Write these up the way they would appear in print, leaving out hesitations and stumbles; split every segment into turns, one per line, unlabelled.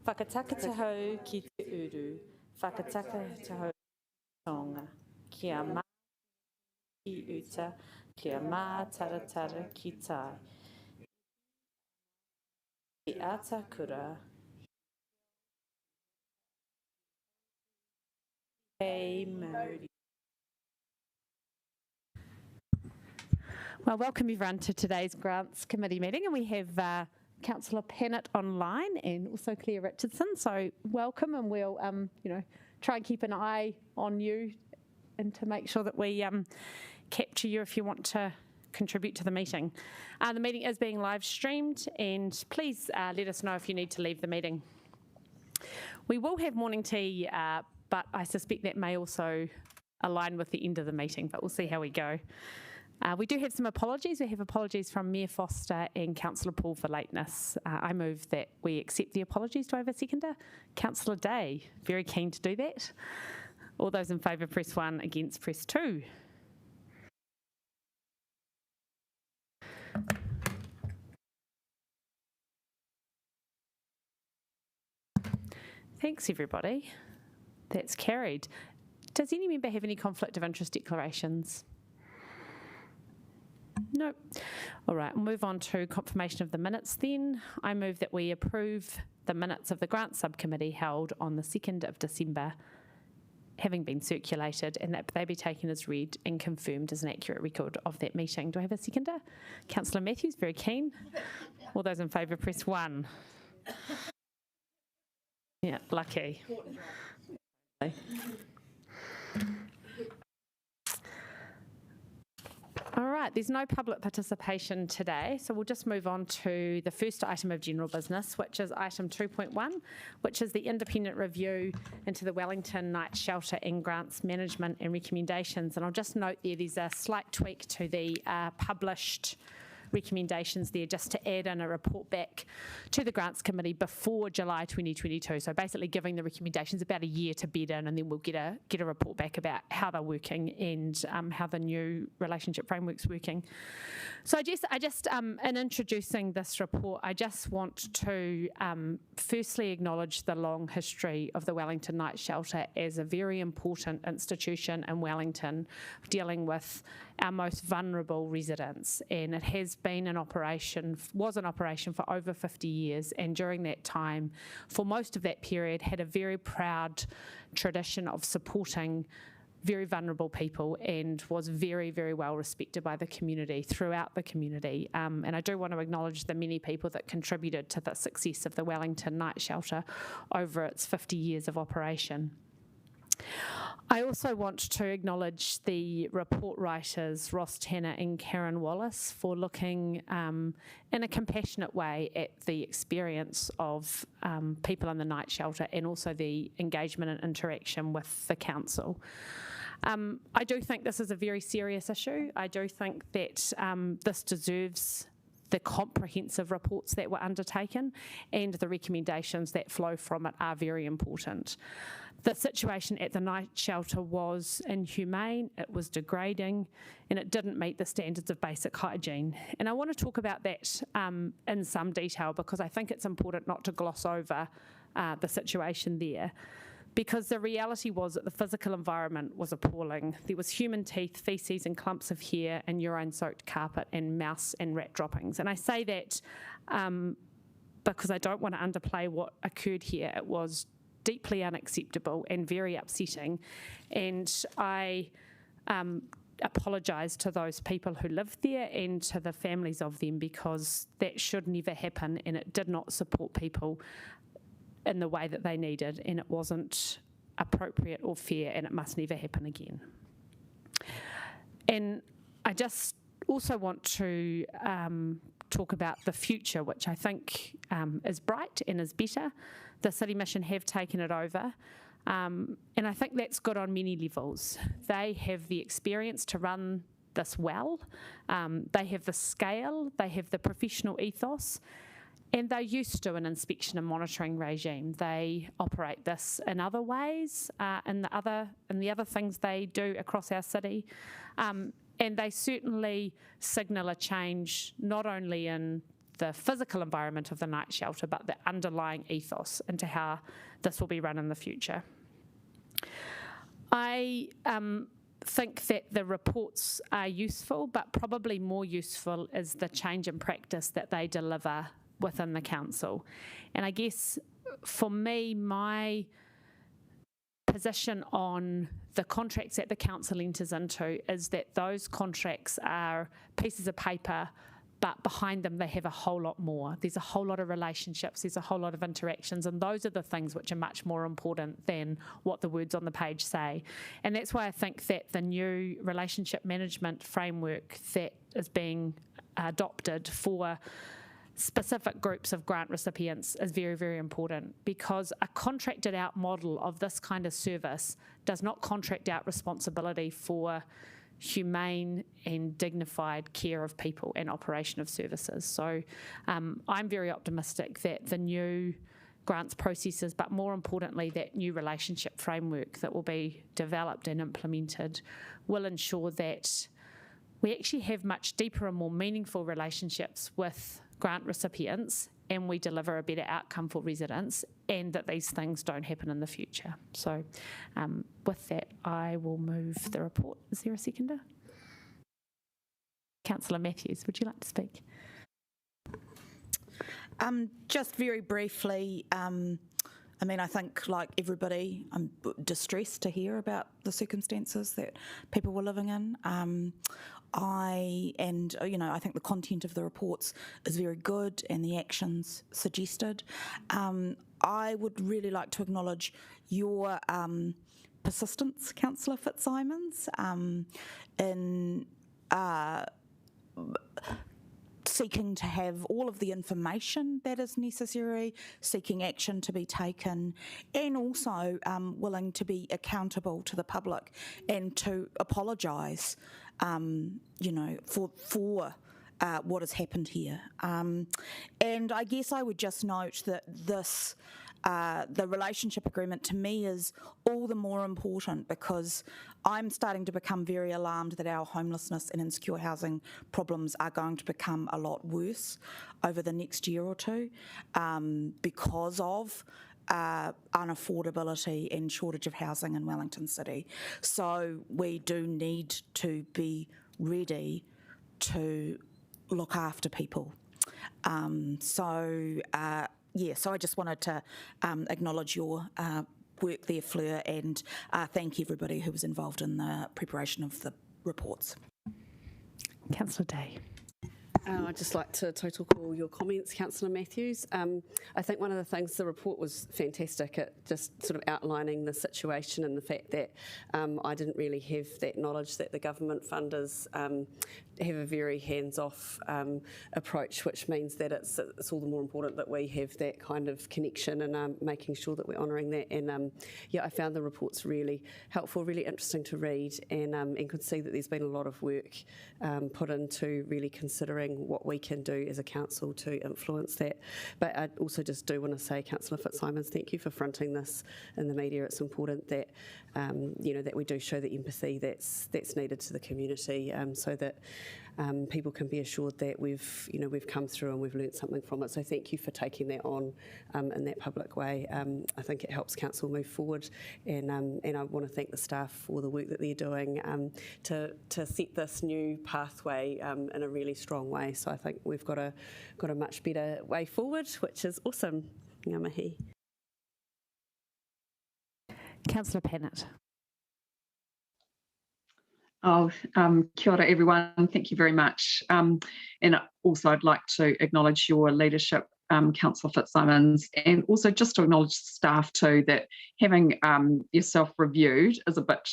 Whakataka te hau ki te uru, whakataka te hau tonga, kia mā ki uta, kia mā taratara ki tai. I ata kura, hei mauri. Well, welcome everyone to today's Grants Committee meeting, and we have Councillor Pennant online and also Claire Richardson. So welcome, and we'll try and keep an eye on you and to make sure that we capture you if you want to contribute to the meeting. The meeting is being live streamed, and please let us know if you need to leave the meeting. We will have morning tea, but I suspect that may also align with the end of the meeting, but we'll see how we go. We do have some apologies. We have apologies from Mayor Foster and Councillor Paul for lateness. I move that we accept the apologies. Do I have a seconder? Councillor Day, very keen to do that. All those in favour press 1, against press 2. Thanks everybody. That's carried. Does any member have any conflict of interest declarations? No. All right, we'll move on to confirmation of the minutes then. I move that we approve the minutes of the Grant Subcommittee held on the 2nd of December, having been circulated, and that they be taken as read and confirmed as an accurate record of that meeting. Do I have a seconder? Councillor Matthews, very keen. All those in favour press 1. Yeah, lucky. All right, there's no public participation today, so we'll just move on to the first item of general business, which is item 2.1, which is the independent review into the Wellington Night Shelter and grants management and recommendations. And I'll just note there's a slight tweak to the published recommendations there, just to add in a report back to the Grants Committee before July 2022. So basically giving the recommendations about a year to bed in, and then we'll get a report back about how they're working and how the new relationship framework's working. So I just in introducing this report, I just want to firstly acknowledge the long history of the Wellington Night Shelter as a very important institution in Wellington, dealing with our most vulnerable residents, and it has been in operation, was in operation for over 50 years, and during that time, for most of that period, had a very proud tradition of supporting very vulnerable people, and was very, very well respected by the community, throughout the community. And I do want to acknowledge the many people that contributed to the success of the Wellington Night Shelter over its 50 years of operation. I also want to acknowledge the report writers, Ross Tanner and Karen Wallace, for looking in a compassionate way at the experience of people in the night shelter, and also the engagement and interaction with the council. I do think this is a very serious issue. I do think that this deserves the comprehensive reports that were undertaken, and the recommendations that flow from it are very important. The situation at the night shelter was inhumane, it was degrading, and it didn't meet the standards of basic hygiene. And I want to talk about that in some detail, because I think it's important not to gloss over the situation there. Because the reality was that the physical environment was appalling. There was human teeth, faeces and clumps of hair, and urine-soaked carpet, and mouse and rat droppings. And I say that because I don't want to underplay what occurred here. It was deeply unacceptable and very upsetting. And I apologise to those people who lived there and to the families of them, because that should never happen, and it did not support people in the way that they needed, and it wasn't appropriate or fair, and it must never happen again. And I just also want to talk about the future, which I think is bright and is better. The City Mission have taken it over, and I think that's good on many levels. They have the experience to run this well, they have the scale, they have the professional ethos, and they're used to an inspection and monitoring regime. They operate this in other ways, in the other things they do across our city, and they certainly signal a change not only in the physical environment of the night shelter, but the underlying ethos into how this will be run in the future. I think that the reports are useful, but probably more useful is the change in practice that they deliver within the council. And I guess for me, my position on the contracts that the council enters into is that those contracts are pieces of paper, but behind them they have a whole lot more. There's a whole lot of relationships, there's a whole lot of interactions, and those are the things which are much more important than what the words on the page say. And that's why I think that the new relationship management framework that is being adopted for specific groups of grant recipients is very, very important, because a contracted out model of this kind of service does not contract out responsibility for humane and dignified care of people and operation of services. So I'm very optimistic that the new grants processes, but more importantly that new relationship framework that will be developed and implemented, will ensure that we actually have much deeper and more meaningful relationships with grant recipients, and we deliver a better outcome for residents, and that these things don't happen in the future. So with that, I will move the report. Is there a seconder? Councillor Matthews, would you like to speak?
Just very briefly, I think, like everybody, I'm distressed to hear about the circumstances that people were living in. I think the content of the reports is very good, and the actions suggested. I would really like to acknowledge your persistence, Councillor Fitzsimons, in seeking to have all of the information that is necessary, seeking action to be taken, and also willing to be accountable to the public and to apologise, for what has happened here. And I guess I would just note that this, the relationship agreement to me is all the more important, because I'm starting to become very alarmed that our homelessness and insecure housing problems are going to become a lot worse over the next year or two because of unaffordability and shortage of housing in Wellington City. So we do need to be ready to look after people. So I just wanted to acknowledge your work there, Fleur, and thank everybody who was involved in the preparation of the reports.
Councillor Day.
I'd just like to total call your comments, Councillor Matthews. I think one of the things, the report was fantastic at just sort of outlining the situation and the fact that I didn't really have that knowledge that the government funders have a very hands-off approach, which means that it's all the more important that we have that kind of connection and making sure that we're honouring that. And I found the reports really helpful, really interesting to read, and could see that there's been a lot of work put into really considering what we can do as a council to influence that. But I also just do want to say, Councillor Fitzsimons, thank you for fronting this in the media. It's important that that we do show the empathy that's needed to the community, so that people can be assured that we've come through and we've learnt something from it. So thank you for taking that on in that public way. I think it helps council move forward, and I want to thank the staff for the work that they're doing to set this new pathway in a really strong way. So I think we've got a much better way forward, which is awesome. Ngā mihi.
Councillor Pennant.
Kia ora everyone, thank you very much. And also I'd like to acknowledge your leadership, Councillor Fitzsimons, and also just to acknowledge the staff too, that having yourself reviewed is a bit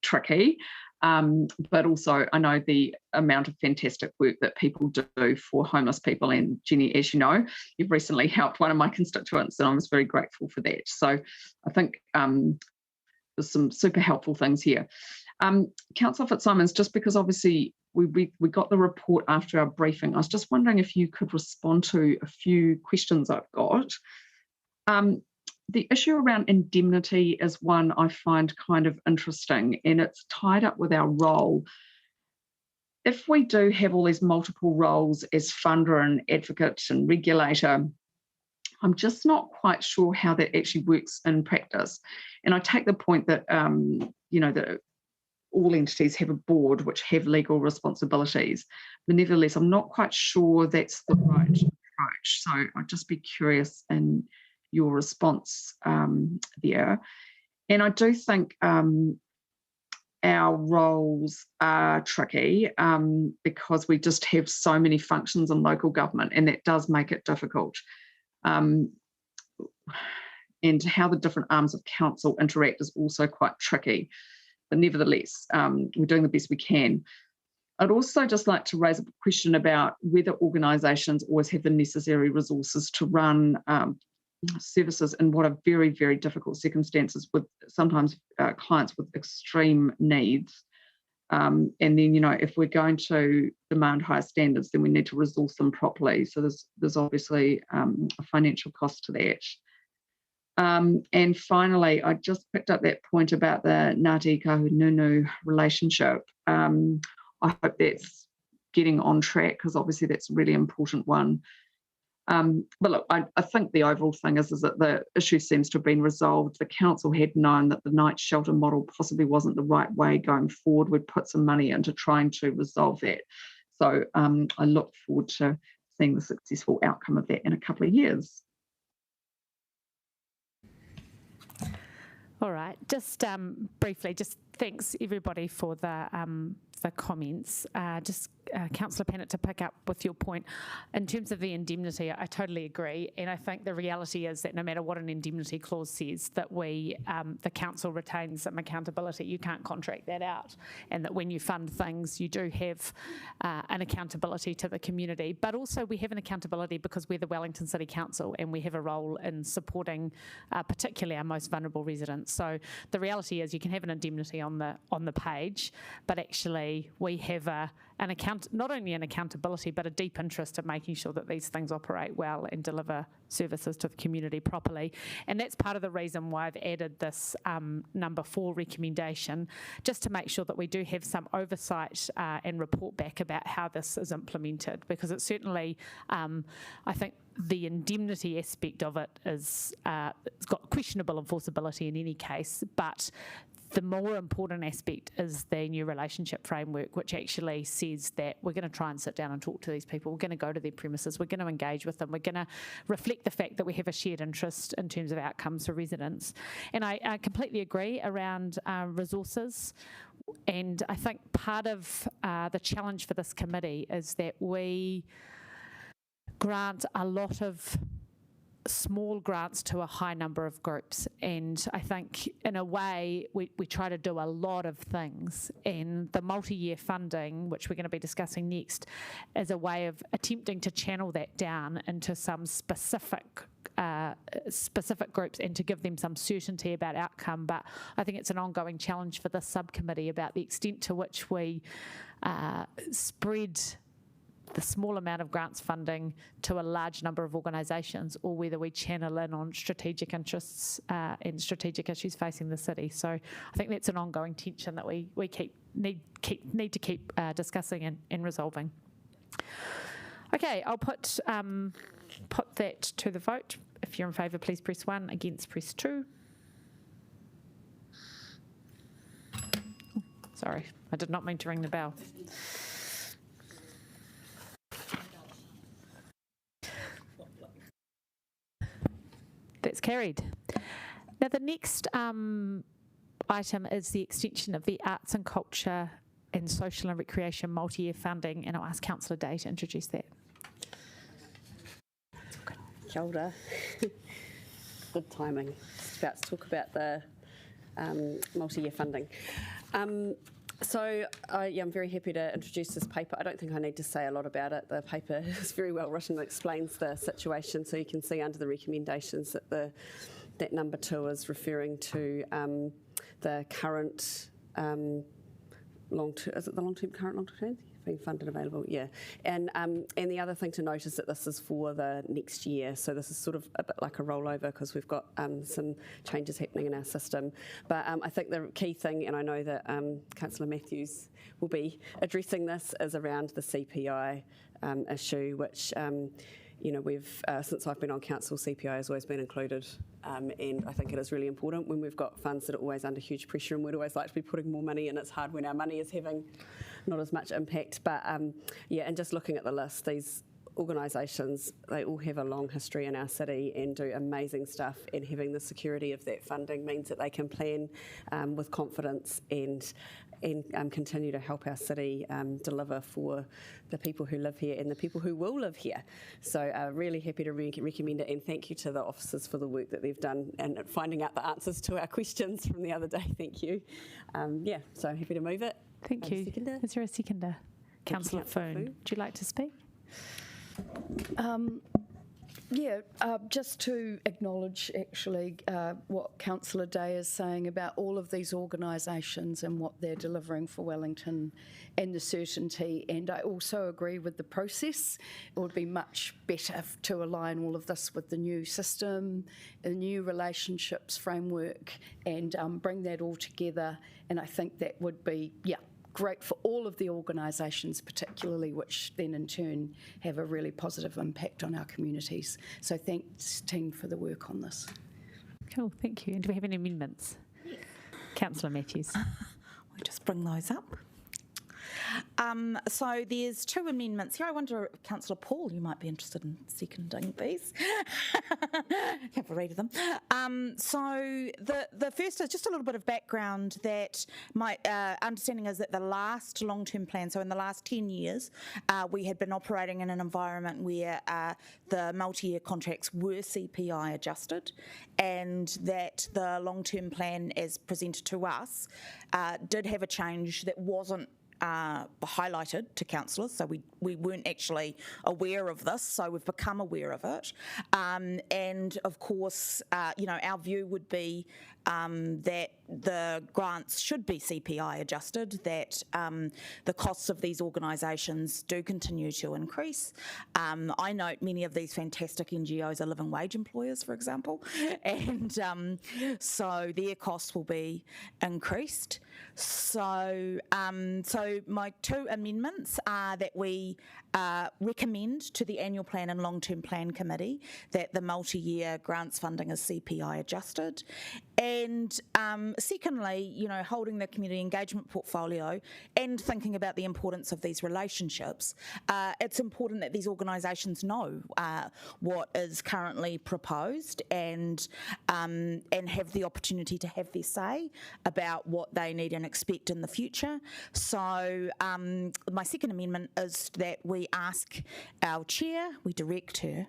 tricky, but also I know the amount of fantastic work that people do for homeless people, and Jenny, as you know, you've recently helped one of my constituents and I was very grateful for that. So I think there's some super helpful things here. Councillor Fitzsimons, just because obviously we got the report after our briefing, I was just wondering if you could respond to a few questions I've got. The issue around indemnity is one I find kind of interesting, and it's tied up with our role. if we do have all these multiple roles as funder and advocate and regulator, I'm just not quite sure how that actually works in practice. And I take the point that, that all entities have a board which have legal responsibilities. But nevertheless, I'm not quite sure that's the right approach. So I'd just be curious in your response there. And I do think our roles are tricky because we just have so many functions in local government, and that does make it difficult. And how the different arms of council interact is also quite tricky. But nevertheless, we're doing the best we can. I'd also just like to raise a question about whether organisations always have the necessary resources to run services in what are very, very difficult circumstances with sometimes clients with extreme needs. And then, if we're going to demand higher standards, then we need to resource them properly. So there's obviously a financial cost to that. And finally, I just picked up that point about the Ngāti Kahungunu relationship. I hope that's getting on track, because obviously that's a really important one. But look, I think the overall thing is that the issue seems to have been resolved. The council had known that the night shelter model possibly wasn't the right way going forward. We'd put some money into trying to resolve that. So I look forward to seeing the successful outcome of that in a couple of years.
All right, just briefly, just thanks everybody for the comments. Councillor Pennant, to pick up with your point, in terms of the indemnity, I totally agree, and I think the reality is that no matter what an indemnity clause says, that the council retains some accountability. You can't contract that out, and that when you fund things, you do have an accountability to the community, but also we have an accountability because we're the Wellington City Council and we have a role in supporting particularly our most vulnerable residents. So the reality is you can have an indemnity on the page, but actually we have not only an accountability but a deep interest in making sure that these things operate well and deliver services to the community properly. And that's part of the reason why I've added this number 4 recommendation, just to make sure that we do have some oversight and report back about how this is implemented, because it's certainly, I think, the indemnity aspect of it is it's got questionable enforceability in any case, but the more important aspect is the new relationship framework, which actually says that we're going to try and sit down and talk to these people. We're going to go to their premises. We're going to engage with them. We're going to reflect the fact that we have a shared interest in terms of outcomes for residents. And I completely agree around resources. And I think part of the challenge for this committee is that we grant a lot of small grants to a high number of groups, and I think in a way we try to do a lot of things, and the multi-year funding, which we're going to be discussing next, is a way of attempting to channel that down into some specific groups and to give them some certainty about outcome. But I think it's an ongoing challenge for this subcommittee about the extent to which we spread the small amount of grants funding to a large number of organisations, or whether we channel in on strategic interests and strategic issues facing the city. So I think that's an ongoing tension that we need to keep discussing and resolving. Okay, I'll put that to the vote. If you're in favour, please press 1. Against, press 2. Sorry, I did not mean to ring the bell. That's carried. Now the next item is the extension of the arts and culture and social and recreation multi-year funding, and I'll ask Councillor Day to introduce that.
Kia ora. Good timing. Just about to talk about the multi-year funding. So I'm very happy to introduce this paper. I don't think I need to say a lot about it. The paper is very well written and explains the situation, so you can see under the recommendations that that number 2 is referring to the current long-term being funded available, yeah. And the other thing to note is that this is for the next year, so this is sort of a bit like a rollover because we've got some changes happening in our system. But I think the key thing, and I know that Councillor Matthews will be addressing this, is around the CPI issue, which we've since I've been on council, CPI has always been included, and I think it is really important when we've got funds that are always under huge pressure, and we'd always like to be putting more money in. It's hard when our money is having not as much impact, but and just looking at the list, these organisations, they all have a long history in our city and do amazing stuff, and having the security of that funding means that they can plan with confidence and continue to help our city deliver for the people who live here and the people who will live here. So really happy to recommend it, and thank you to the officers for the work that they've done and finding out the answers to our questions from the other day. Thank you. So happy to move it.
Thank you.
Seconder.
Is there a seconder? Councillor Foon, would you like to speak?
Just to acknowledge actually what Councillor Day is saying about all of these organisations and what they're delivering for Wellington and the certainty, and I also agree with the process. It would be much better to align all of this with the new system, the new relationships framework, and bring that all together, and I think that would be, great for all of the organisations particularly, which then in turn have a really positive impact on our communities. So thanks team for the work on this.
Cool, thank you. And do we have any amendments? Councillor Matthews.
We'll just bring those up. So there's two amendments here. I wonder, Councillor Paul, you might be interested in seconding these. Have a read of them. So the first is just a little bit of background that my understanding is that the last long-term plan, so in the last 10 years, we had been operating in an environment where the multi-year contracts were CPI adjusted, and that the long-term plan as presented to us did have a change that wasn't highlighted to councillors, so we weren't actually aware of this, so we've become aware of it. And of course, our view would be that the grants should be CPI adjusted, that the costs of these organisations do continue to increase. I note many of these fantastic NGOs are living wage employers, for example, and so their costs will be increased. So my two amendments are that we recommend to the Annual Plan and Long-Term Plan Committee that the multi-year grants funding is CPI adjusted. And secondly, holding the community engagement portfolio and thinking about the importance of these relationships, it's important that these organisations know what is currently proposed and have the opportunity to have their say about what they need and expect in the future. So my second amendment is that we ask our chair, we direct her,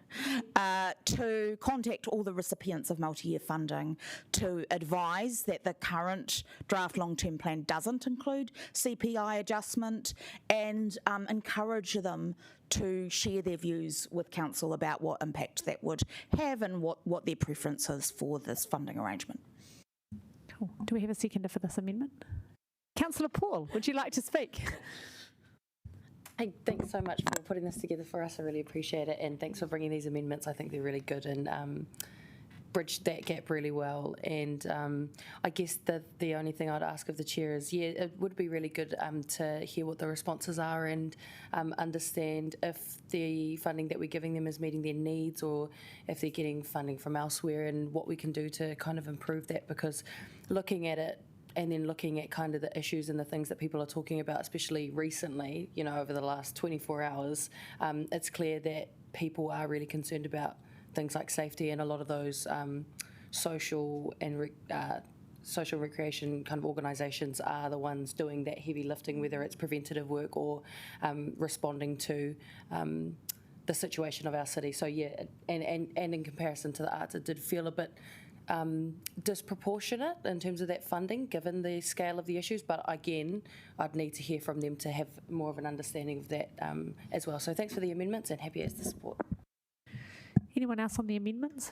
to contact all the recipients of multi-year funding to advise that the current draft long-term plan doesn't include CPI adjustment, and encourage them to share their views with council about what impact that would have and what their preference is for this funding arrangement.
Cool. Do we have a seconder for this amendment? Councillor Paul, would you like to speak?
Hey, thanks so much for putting this together for us. I really appreciate it, and thanks for bringing these amendments. I think they're really good and bridge that gap really well. And I guess the only thing I'd ask of the chair is, it would be really good to hear what the responses are and understand if the funding that we're giving them is meeting their needs, or if they're getting funding from elsewhere, and what we can do to kind of improve that. Because looking at it and then looking at kind of the issues and the things that people are talking about, especially recently, over the last 24 hours, it's clear that people are really concerned about things like safety, and a lot of those social and social recreation kind of organisations are the ones doing that heavy lifting, whether it's preventative work or responding to the situation of our city. So and in comparison to the arts, it did feel a bit disproportionate in terms of that funding, given the scale of the issues. But again, I'd need to hear from them to have more of an understanding of that as well. So thanks for the amendments, and happy as the support.
Anyone else on the amendments?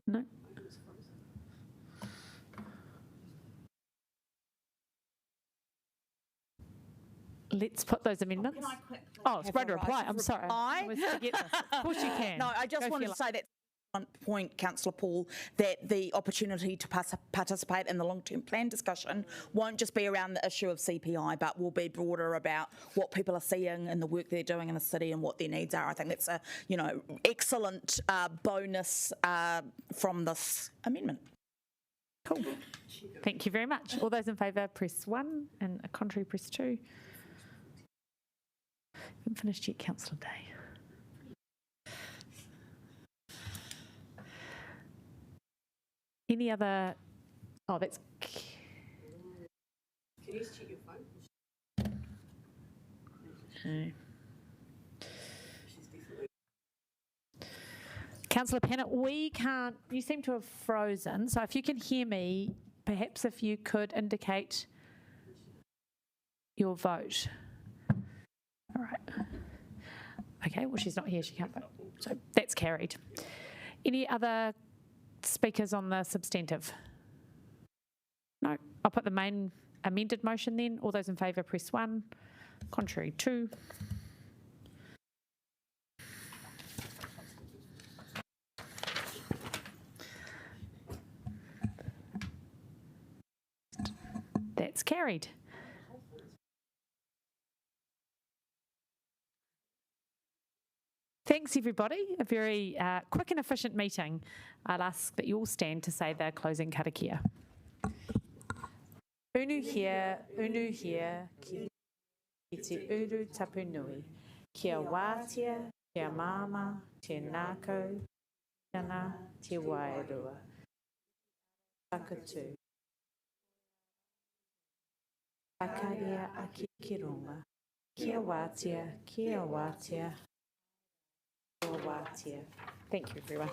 No? let's put those amendments. Oh, it's right to reply. I'm sorry. I always forget this. Of course you can.
No, I just
Go
wanted
for
to say that one point, Councillor Paul, that the opportunity to participate in the long-term plan discussion won't just be around the issue of CPI, but will be broader about what people are seeing and the work they're doing in the city and what their needs are. I think that's a excellent bonus from this amendment.
Cool. Thank you very much. All those in favour, press 1, and a contrary, press 2. Haven't finished yet, Councillor Day. Any other? Oh, that's.
Can you just check your phone?
Okay. Councillor Pennant, we can't. You seem to have frozen. So if you can hear me, perhaps if you could indicate your vote. All right. Okay. Well, she's not here. She can't vote. So that's carried. Any other speakers on the substantive? No. I'll put the main amended motion then. All those in favour, press 1. Contrary, 2. That's carried. Thanks, everybody. A very quick and efficient meeting. I'll ask that you all stand to say the closing karakia. Unu here, ki te uru tapu nui. Kia wātia, kia mama, te nākau, yana, te wairua. Takatu. Akaria aki ki runga. Kia wātia, kia wātia. Thank you, everyone.